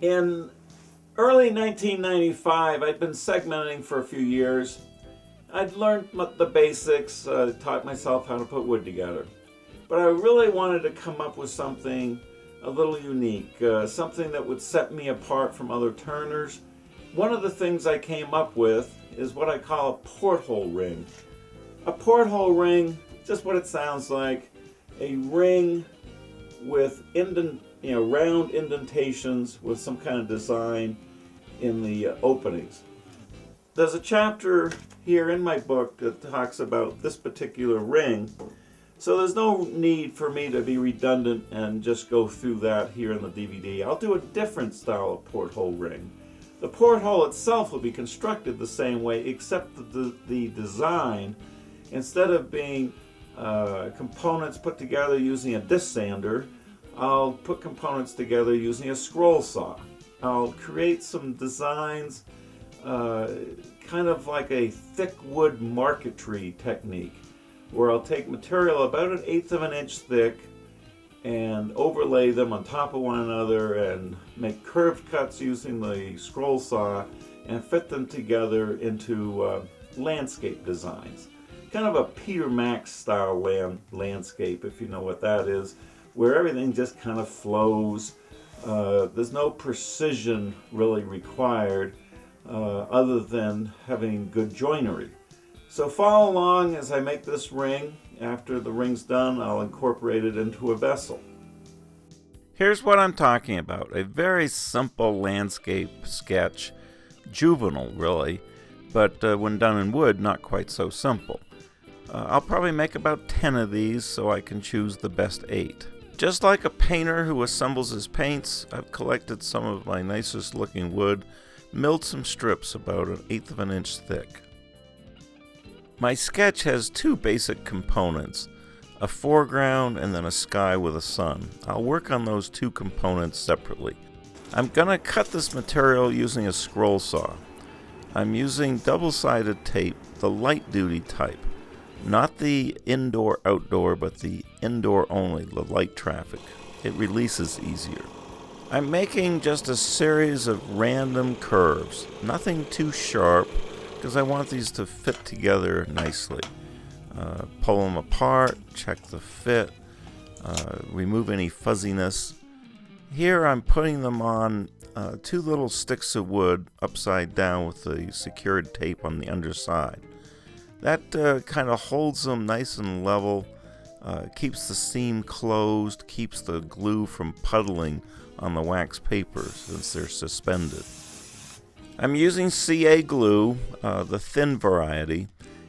In early 1995, I'd been segmenting for a few years. I'd learned the basics, taught myself how to put wood together. But I really wanted to come up with something a little unique, something that would set me apart from other turners. One of the things I came up with is what I call a porthole ring. A porthole ring, just what it sounds like, a ring with round indentations with some kind of design in the openings. There's a chapter here in my book that talks about this particular ring, so there's no need for me to be redundant and just go through that here in the DVD. I'll do a different style of porthole ring. The porthole itself will be constructed the same way, except the design, instead of being components put together using a disc sander, I'll put components together using a scroll saw. I'll create some designs kind of like a thick wood marquetry technique, where I'll take material about 1/8 of an inch thick and overlay them on top of one another and make curved cuts using the scroll saw and fit them together into landscape designs. Kind of a Peter Max style landscape, if you know what that is, where everything just kind of flows. There's no precision really required other than having good joinery. So follow along as I make this ring. After the ring's done, I'll incorporate it into a vessel. Here's what I'm talking about. A very simple landscape sketch. Juvenile, really, but when done in wood, not quite so simple. I'll probably make about 10 of these so I can choose the best 8. Just like a painter who assembles his paints, I've collected some of my nicest looking wood, milled some strips about 1/8 of an inch thick. My sketch has 2 basic components, a foreground and then a sky with a sun. I'll work on those 2 components separately. I'm gonna cut this material using a scroll saw. I'm using double-sided tape, the light-duty type. Not the indoor-outdoor, but the indoor only, the light traffic. It releases easier. I'm making just a series of random curves, nothing too sharp, because I want these to fit together nicely. Pull them apart, check the fit, remove any fuzziness. Here I'm putting them on 2 little sticks of wood upside down with the secured tape on the underside. That kind of holds them nice and level, keeps the seam closed, keeps the glue from puddling on the wax paper since they're suspended. I'm using CA glue, the thin variety,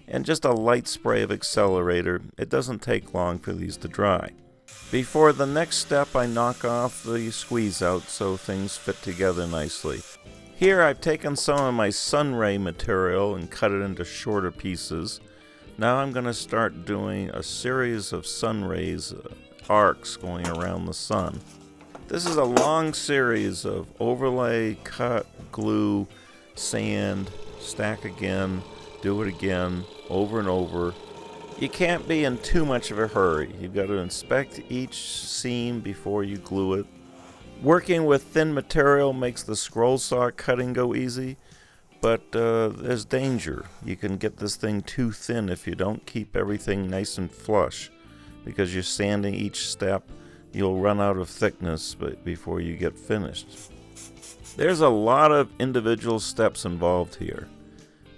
and just a light spray of accelerator. It doesn't take long for these to dry. Before the next step, I knock off the squeeze out so things fit together nicely. Here I've taken some of my sunray material and cut it into shorter pieces. Now I'm going to start doing a series of sun rays, arcs going around the sun. This is a long series of overlay, cut, glue, sand, stack again, do it again, over and over. You can't be in too much of a hurry. You've got to inspect each seam before you glue it. Working with thin material makes the scroll saw cutting go easy, but there's danger. You can get this thing too thin if you don't keep everything nice and flush. Because you're sanding each step, you'll run out of thickness before you get finished. There's a lot of individual steps involved here,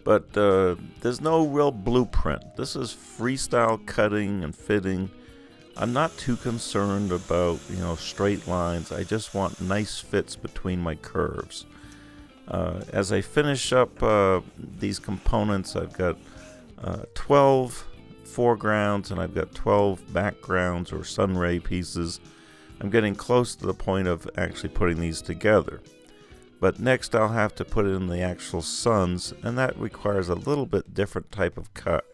but there's no real blueprint. This is freestyle cutting and fitting. I'm not too concerned about, straight lines. I just want nice fits between my curves. As I finish up these components, I've got 12 foregrounds and I've got 12 backgrounds or sunray pieces. I'm getting close to the point of actually putting these together. But next I'll have to put in the actual suns, and that requires a little bit different type of cut.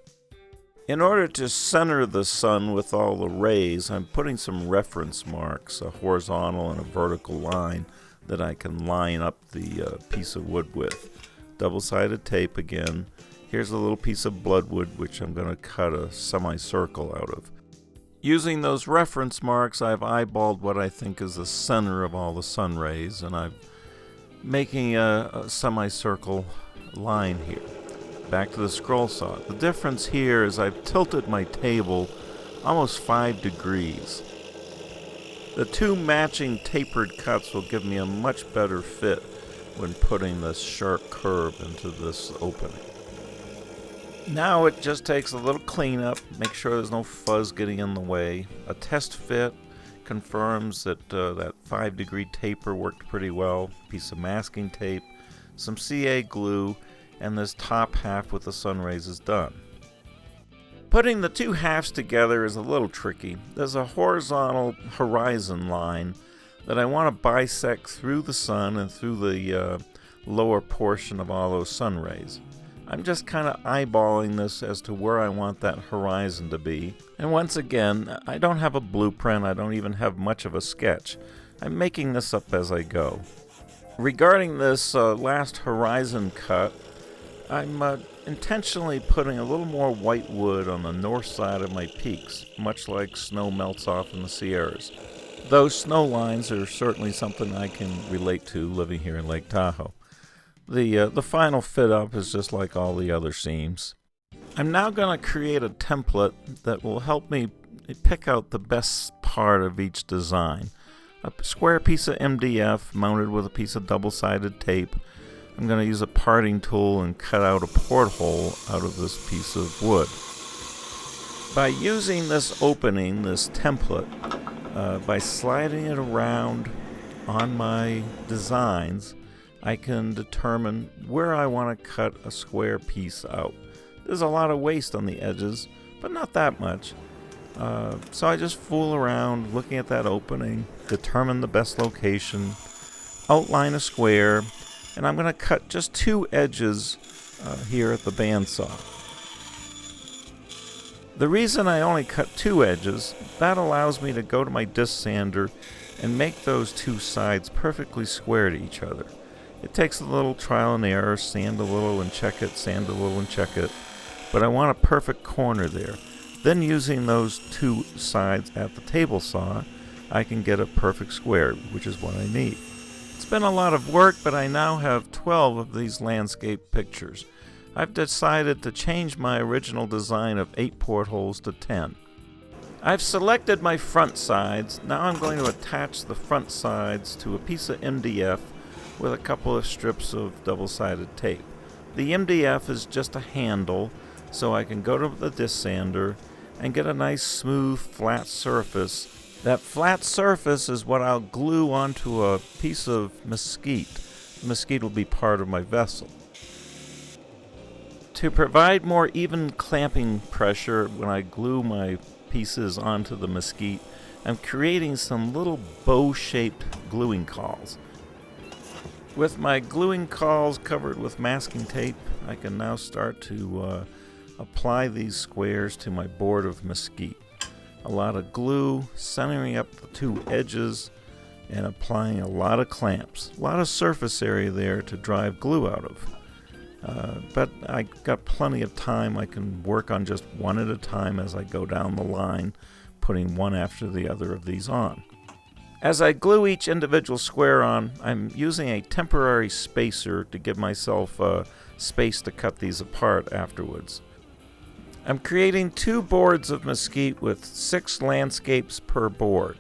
In order to center the sun with all the rays, I'm putting some reference marks, a horizontal and a vertical line that I can line up the piece of wood with. Double-sided tape again. Here's a little piece of bloodwood which I'm going to cut a semicircle out of. Using those reference marks, I've eyeballed what I think is the center of all the sun rays, and I've making a semicircle line here. Back to the scroll saw. The difference here is I've tilted my table almost 5 degrees. The two matching tapered cuts will give me a much better fit when putting this sharp curve into this opening. Now it just takes a little cleanup, make sure there's no fuzz getting in the way. A test fit confirms that that 5-degree taper worked pretty well. Piece of masking tape, some CA glue, and this top half with the sun rays is done. Putting the two halves together is a little tricky. There's a horizontal horizon line that I want to bisect through the sun and through the lower portion of all those sun rays. I'm just kind of eyeballing this as to where I want that horizon to be. And once again, I don't have a blueprint, I don't even have much of a sketch. I'm making this up as I go. Regarding this last horizon cut, I'm intentionally putting a little more white wood on the north side of my peaks, much like snow melts off in the Sierras. Those snow lines are certainly something I can relate to living here in Lake Tahoe. The final fit up is just like all the other seams. I'm now going to create a template that will help me pick out the best part of each design. A square piece of MDF mounted with a piece of double-sided tape. I'm going to use a parting tool and cut out a porthole out of this piece of wood. By using this opening, this template, by sliding it around on my designs, I can determine where I want to cut a square piece out. There's a lot of waste on the edges, but not that much. So I just fool around looking at that opening, determine the best location, outline a square, and I'm going to cut just 2 edges here at the bandsaw. The reason I only cut 2 edges, that allows me to go to my disc sander and make those 2 sides perfectly square to each other. It takes a little trial and error, sand a little and check it, sand a little and check it, but I want a perfect corner there. Then using those 2 sides at the table saw, I can get a perfect square, which is what I need. It's been a lot of work, but I now have 12 of these landscape pictures. I've decided to change my original design of 8 portholes to 10. I've selected my front sides. Now I'm going to attach the front sides to a piece of MDF with a couple of strips of double-sided tape. The MDF is just a handle, so I can go to the disc sander and get a nice smooth flat surface. That flat surface is what I'll glue onto a piece of mesquite. The mesquite will be part of my vessel. To provide more even clamping pressure when I glue my pieces onto the mesquite, I'm creating some little bow-shaped gluing cauls. With my gluing cauls covered with masking tape, I can now start to apply these squares to my board of mesquite. A lot of glue, centering up the 2 edges, and applying a lot of clamps. A lot of surface area there to drive glue out of. But I got plenty of time. I can work on just one at a time as I go down the line, putting one after the other of these on. As I glue each individual square on, I'm using a temporary spacer to give myself space to cut these apart afterwards. I'm creating 2 boards of mesquite with 6 landscapes per board,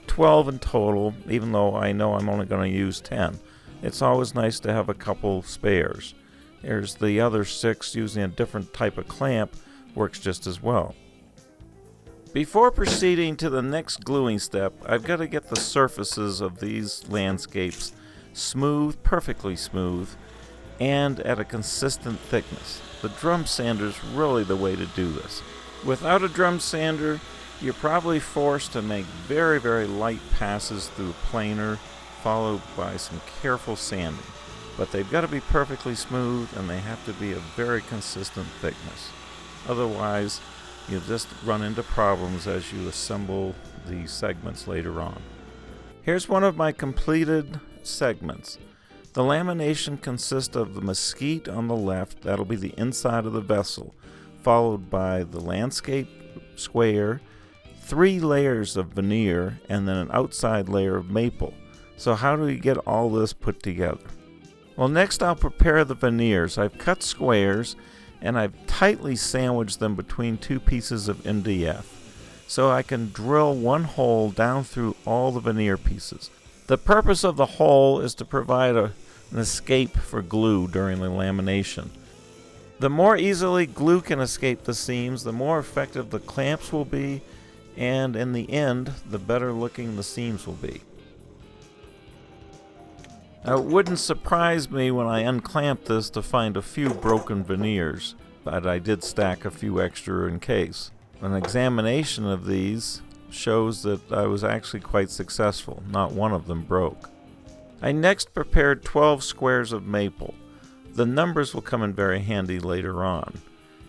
12 in total, even though I know I'm only going to use 10. It's always nice to have a couple spares. There's the other 6 using a different type of clamp, works just as well. Before proceeding to the next gluing step, I've got to get the surfaces of these landscapes smooth, perfectly smooth, and at a consistent thickness. The drum sander is really the way to do this. Without a drum sander, you're probably forced to make very, very light passes through planer, followed by some careful sanding. But they've got to be perfectly smooth, and they have to be a very consistent thickness. Otherwise, you'll just run into problems as you assemble the segments later on. Here's one of my completed segments. The lamination consists of the mesquite on the left, that'll be the inside of the vessel, followed by the landscape square, 3 layers of veneer, and then an outside layer of maple. So how do we get all this put together? Well, next I'll prepare the veneers. I've cut squares and I've tightly sandwiched them between two pieces of MDF so I can drill one hole down through all the veneer pieces. The purpose of the hole is to provide an escape for glue during the lamination. The more easily glue can escape the seams, the more effective the clamps will be, and in the end, the better looking the seams will be. Now, it wouldn't surprise me when I unclamp this to find a few broken veneers, but I did stack a few extra in case. An examination of these shows that I was actually quite successful. Not one of them broke. I next prepared 12 squares of maple. The numbers will come in very handy later on.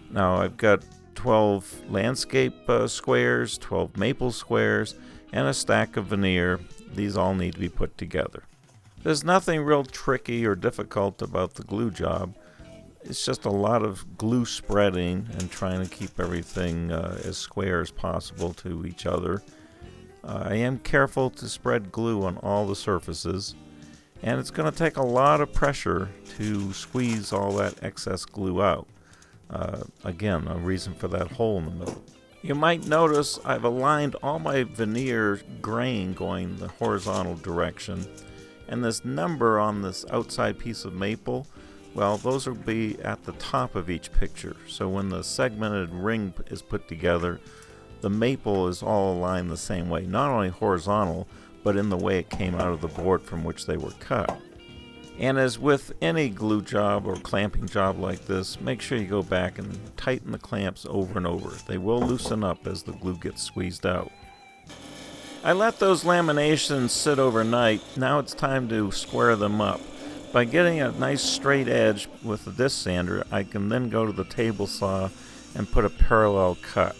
Now I've got 12 landscape squares, 12 maple squares, and a stack of veneer. These all need to be put together. There's nothing real tricky or difficult about the glue job. It's just a lot of glue spreading and trying to keep everything as square as possible to each other. I am careful to spread glue on all the surfaces, and it's going to take a lot of pressure to squeeze all that excess glue out. Again, a reason for that hole in the middle. You might notice I've aligned all my veneer grain going the horizontal direction, and this number on this outside piece of maple, well, those will be at the top of each picture. So when the segmented ring is put together, the maple is all aligned the same way, not only horizontal, but in the way it came out of the board from which they were cut. And as with any glue job or clamping job like this, make sure you go back and tighten the clamps over and over. They will loosen up as the glue gets squeezed out. I let those laminations sit overnight. Now it's time to square them up. By getting a nice straight edge with the disc sander, I can then go to the table saw and put a parallel cut.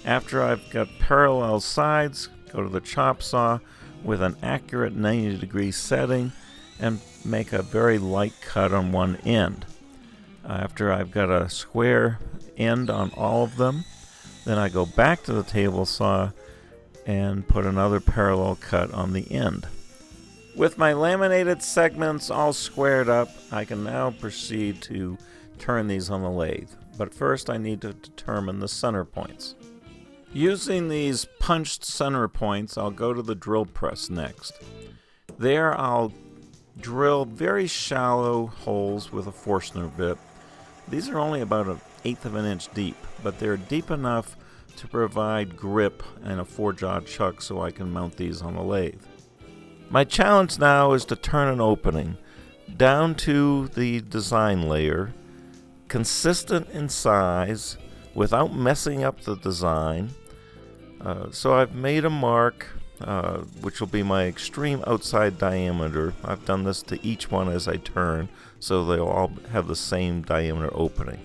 After I've got parallel sides, go to the chop saw with an accurate 90-degree setting and make a very light cut on one end. After I've got a square end on all of them, then I go back to the table saw and put another parallel cut on the end. With my laminated segments all squared up, I can now proceed to turn these on the lathe. But first I need to determine the center points. Using these punched center points, I'll go to the drill press next. There I'll drill very shallow holes with a Forstner bit. These are only about 1/8 of an inch deep, but they're deep enough to provide grip and a 4-jaw chuck so I can mount these on the lathe. My challenge now is to turn an opening down to the design layer, consistent in size without messing up the design. So I've made a mark, which will be my extreme outside diameter. I've done this to each one as I turn, so they'll all have the same diameter opening.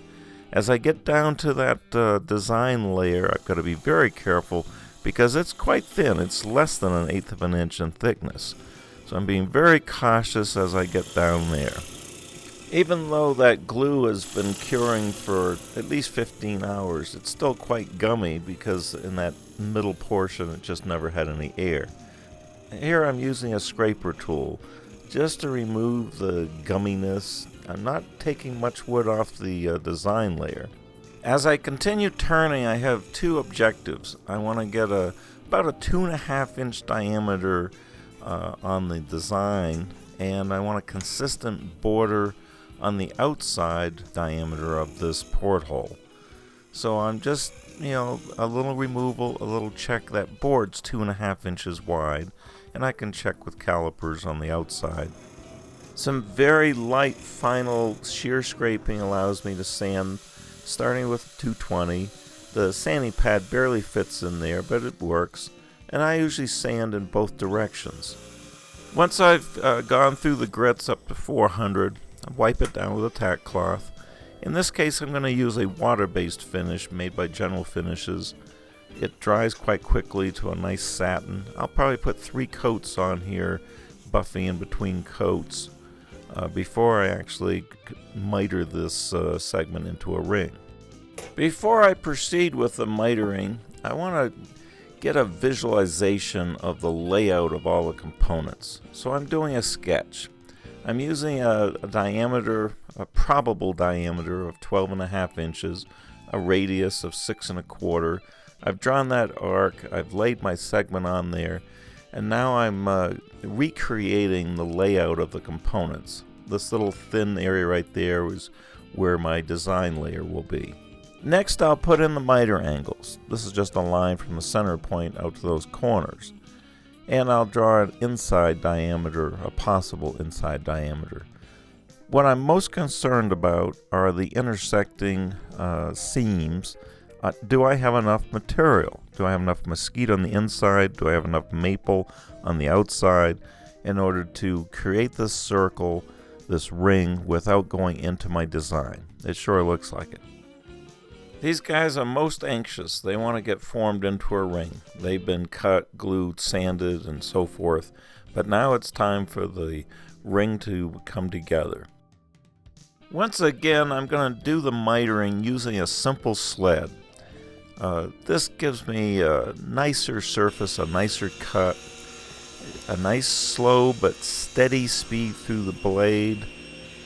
As I get down to that design layer, I've got to be very careful because it's quite thin. It's less than 1/8 of an inch in thickness. So I'm being very cautious as I get down there. Even though that glue has been curing for at least 15 hours, it's still quite gummy because in that middle portion it just never had any air. Here I'm using a scraper tool just to remove the gumminess. I'm not taking much wood off the design layer. As I continue turning, I have two objectives. I want to get about a 2.5 inch diameter on the design, and I want a consistent border on the outside diameter of this porthole. So I'm just, a little removal, a little check. That board's 2.5 inches wide, and I can check with calipers on the outside. Some very light final shear scraping allows me to sand, starting with 220. The sanding pad barely fits in there, but it works, and I usually sand in both directions. Once I've gone through the grits up to 400, I wipe it down with a tack cloth. In this case, I'm going to use a water-based finish made by General Finishes. It dries quite quickly to a nice satin. I'll probably put 3 coats on here, buffing in between coats, before I actually miter this segment into a ring. Before I proceed with the mitering, I want to get a visualization of the layout of all the components. So I'm doing a sketch. I'm using a probable diameter of 12.5 inches, a radius of 6.25. I've drawn that arc, I've laid my segment on there, and now I'm recreating the layout of the components. This little thin area right there is where my design layer will be. Next, I'll put in the miter angles. This is just a line from the center point out to those corners. And I'll draw an inside diameter, a possible inside diameter. What I'm most concerned about are the intersecting seams. Do I have enough material? Do I have enough mesquite on the inside? Do I have enough maple on the outside in order to create this circle, this ring, without going into my design? It sure looks like it. These guys are most anxious. They want to get formed into a ring. They've been cut, glued, sanded, and so forth. But now it's time for the ring to come together. Once again, I'm going to do the mitering using a simple sled. This gives me a nicer surface, a nicer cut, a nice slow but steady speed through the blade.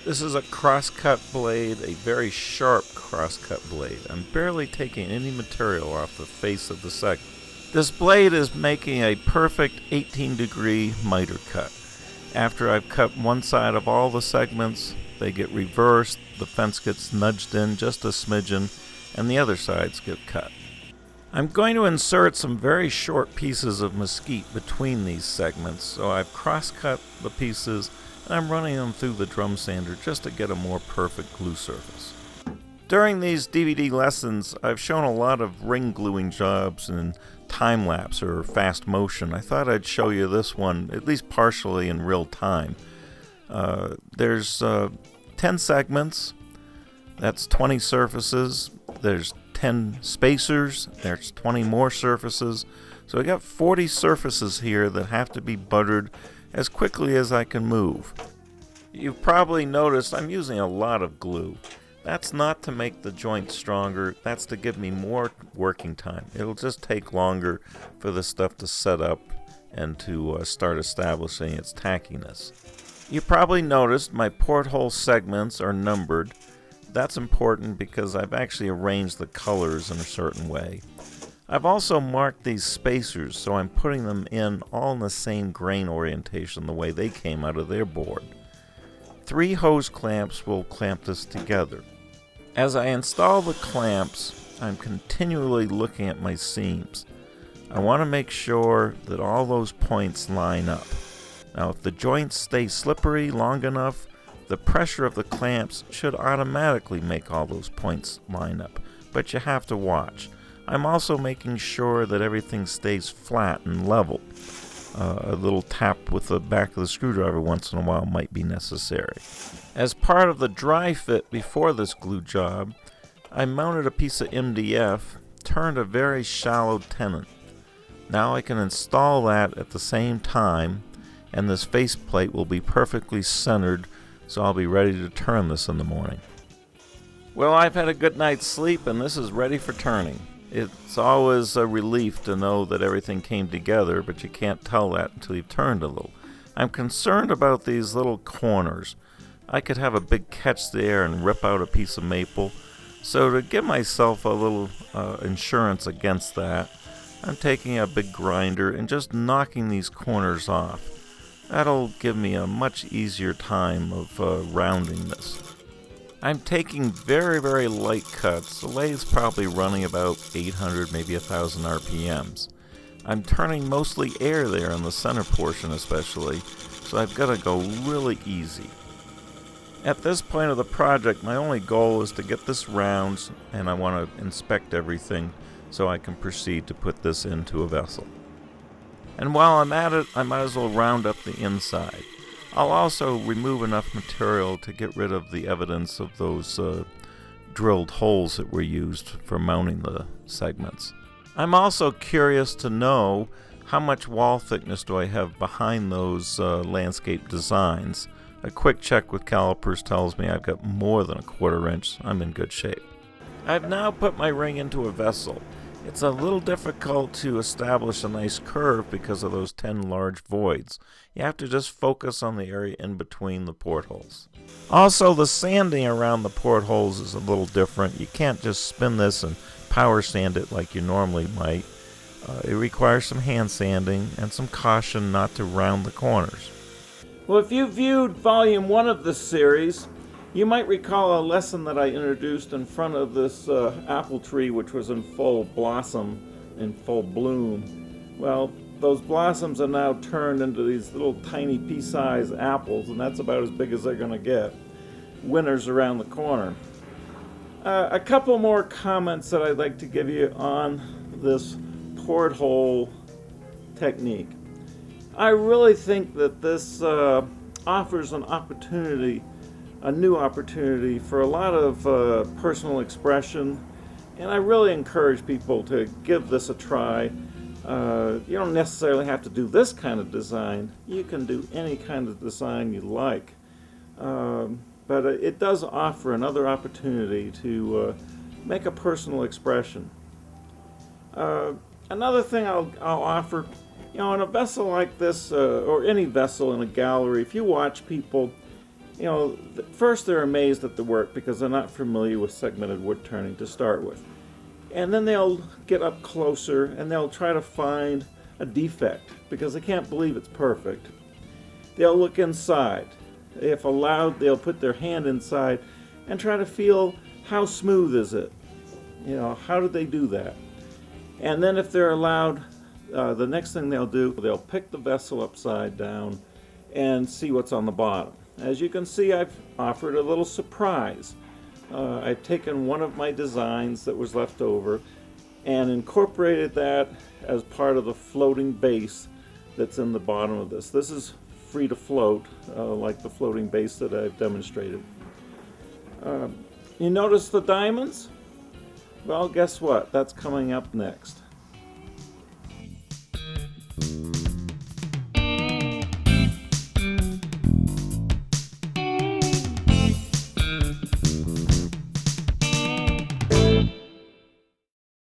This is a cross-cut blade, a very sharp cross-cut blade. I'm barely taking any material off the face of the segment. This blade is making a perfect 18-degree miter cut. After I've cut one side of all the segments, they get reversed, the fence gets nudged in just a smidgen, and the other sides get cut. I'm going to insert some very short pieces of mesquite between these segments, so I've cross-cut the pieces and I'm running them through the drum sander just to get a more perfect glue surface. During these DVD lessons, I've shown a lot of ring gluing jobs in time-lapse or fast motion. I thought I'd show you this one, at least partially in real time. There's 10 segments, that's 20 surfaces, there's 10 spacers, there's 20 more surfaces, so I got 40 surfaces here that have to be buttered as quickly as I can move. You've probably noticed I'm using a lot of glue. That's not to make the joint stronger, that's to give me more working time. It'll just take longer for the stuff to set up and to start establishing its tackiness. You probably noticed my porthole segments are numbered. That's important because I've actually arranged the colors in a certain way. I've also marked these spacers, so I'm putting them in all in the same grain orientation the way they came out of their board. 3 hose clamps will clamp this together. As I install the clamps, I'm continually looking at my seams. I want to make sure that all those points line up. Now, if the joints stay slippery long enough, the pressure of the clamps should automatically make all those points line up, but you have to watch. I'm also making sure that everything stays flat and level. A little tap with the back of the screwdriver once in a while might be necessary. As part of the dry fit before this glue job, I mounted a piece of MDF, turned a very shallow tenon. Now I can install that at the same time, and this faceplate will be perfectly centered, so I'll be ready to turn this in the morning. Well, I've had a good night's sleep, and this is ready for turning. It's always a relief to know that everything came together, but you can't tell that until you've turned a little. I'm concerned about these little corners. I could have a big catch there and rip out a piece of maple. So to give myself a little insurance against that, I'm taking a big grinder and just knocking these corners off. That'll give me a much easier time of rounding this. I'm taking very, very light cuts. The lathe's probably running about 800, maybe 1,000 RPMs. I'm turning mostly air there in the center portion especially, so I've got to go really easy. At this point of the project, my only goal is to get this round, and I want to inspect everything so I can proceed to put this into a vessel. And while I'm at it, I might as well round up the inside. I'll also remove enough material to get rid of the evidence of those drilled holes that were used for mounting the segments. I'm also curious to know how much wall thickness do I have behind those landscape designs. A quick check with calipers tells me I've got more than 1/4 inch. I'm in good shape. I've now put my ring into a vessel. It's a little difficult to establish a nice curve because of those 10 large voids. You have to just focus on the area in between the portholes. Also, the sanding around the portholes is a little different. You can't just spin this and power sand it like you normally might. It requires some hand sanding and some caution not to round the corners. Well, if you viewed volume 1 of this series, you might recall a lesson that I introduced in front of this apple tree, which was in full blossom, in full bloom. Well, those blossoms are now turned into these little tiny pea-sized apples, and that's about as big as they're going to get. Winter's around the corner. A couple more comments that I'd like to give you on this porthole technique. I really think that this offers an opportunity, a new opportunity for a lot of personal expression, and I really encourage people to give this a try. You don't necessarily have to do this kind of design. You can do any kind of design you like. But it does offer another opportunity to make a personal expression. Another thing I'll offer, you know, in a vessel like this, or any vessel in a gallery, if you watch people, you know, first they're amazed at the work because they're not familiar with segmented wood turning to start with. And then they'll get up closer and they'll try to find a defect because they can't believe it's perfect. They'll look inside. If allowed, they'll put their hand inside and try to feel how smooth is it. You know, how did they do that? And then if they're allowed, the next thing they'll do, they'll pick the vessel upside down and see what's on the bottom. As you can see, I've offered a little surprise. I've taken one of my designs that was left over and incorporated that as part of the floating base that's in the bottom of this. This is free to float, like the floating base that I've demonstrated. You notice the diamonds? Well, guess what? That's coming up next.